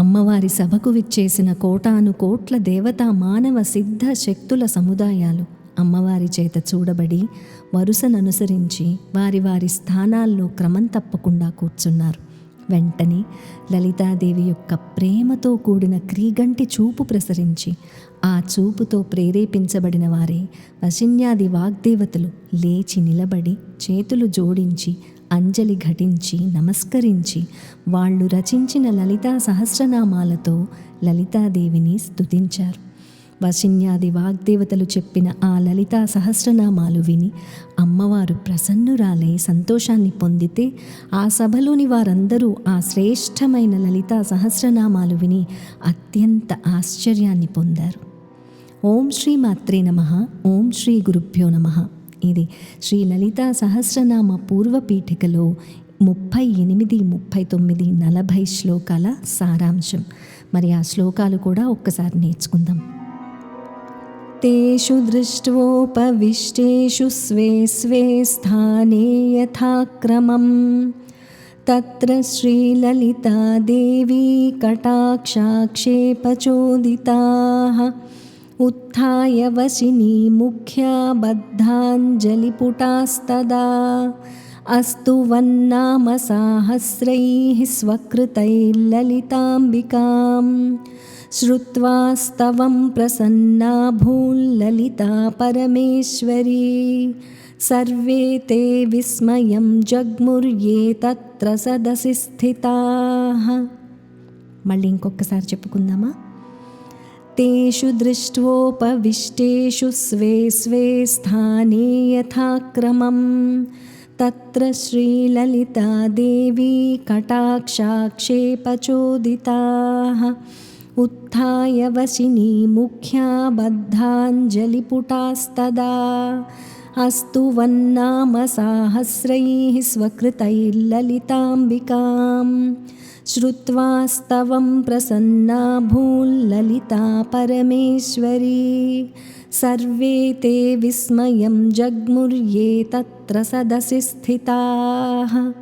అమ్మవారి సభకు విచ్చేసిన కోటాను కోట్ల దేవతా మానవ సిద్ధ శక్తుల సముదాయాలు అమ్మవారి చేత చూడబడి వరుసననుసరించి వారి వారి స్థానాల్లో క్రమం తప్పకుండా కూర్చున్నారు. వెంటనే లలితాదేవి యొక్క ప్రేమతో కూడిన క్రీగంటి చూపు ప్రసరించి ఆ చూపుతో ప్రేరేపించబడిన వారే వశిన్యాది వాగ్దేవతలు లేచి నిలబడి చేతులు జోడించి అంజలి ఘటించి నమస్కరించి వాళ్ళు రచించిన లలితా సహస్రనామాలతో లలితాదేవిని స్తుతించారు. వశిన్యాది వాగ్దేవతలు చెప్పిన ఆ లలితా సహస్రనామాలు విని అమ్మవారు ప్రసన్నురాలై సంతోషాన్ని పొందితే ఆ సభలోని వారందరూ ఆ శ్రేష్టమైన లలితా సహస్రనామాలు విని అత్యంత ఆశ్చర్యాన్ని పొందారు. ఓం శ్రీ మాత్రే నమః. ఓం శ్రీ గురుభ్యో నమః. ఇది శ్రీ లలితా సహస్రనామ పూర్వపీఠికలో 38, 39, 40 శ్లోకాల సారాంశం. మరి ఆ శ్లోకాలు కూడా ఒక్కసారి నేర్చుకుందాం. తేషు దృష్ట్వోపవిష్టేషు స్వే స్వే స్థానే యథాక్రమం తత్ర శ్రీలలితాదేవీ కటాక్షాక్షేపచోదితాః ఉత్థాయ వశినీ ముఖ్యా బద్ధాంజలిపుటాస్తదా అస్తు వన్నామ సాహస్రైః స్వకృతైర్లలితాంబికాం శ్రుత్వా స్తవం ప్రసన్నా భూల్లలితా పరమేశ్వరీ సర్వే తే విస్మయం జగ్ముర్యే తత్ర సదసి స్థితాః. మళ్ళీ ఇంకొకసారి చెప్పుకుందామా? తేషు దృష్ట్వోపవిష్టేషు స్వే స్వే స్థానే యథాక్రమం తత్ర శ్రీలలితాదేవీ కటాక్షాక్షేపచోదితాః ఉత్థాయ వశినీ ముఖ్యా బద్ధాంజలిపుటాస్తదా అస్తు వన్నామ సాహస్రైః స్వకృతైర్లలితాంబికాం శ్రుత్వా స్తవం ప్రసన్నా భూల్లలితా పరమేశ్వరీ సర్వే తే విస్మయం జగ్ముర్యే తత్ర సదసి స్థితాః.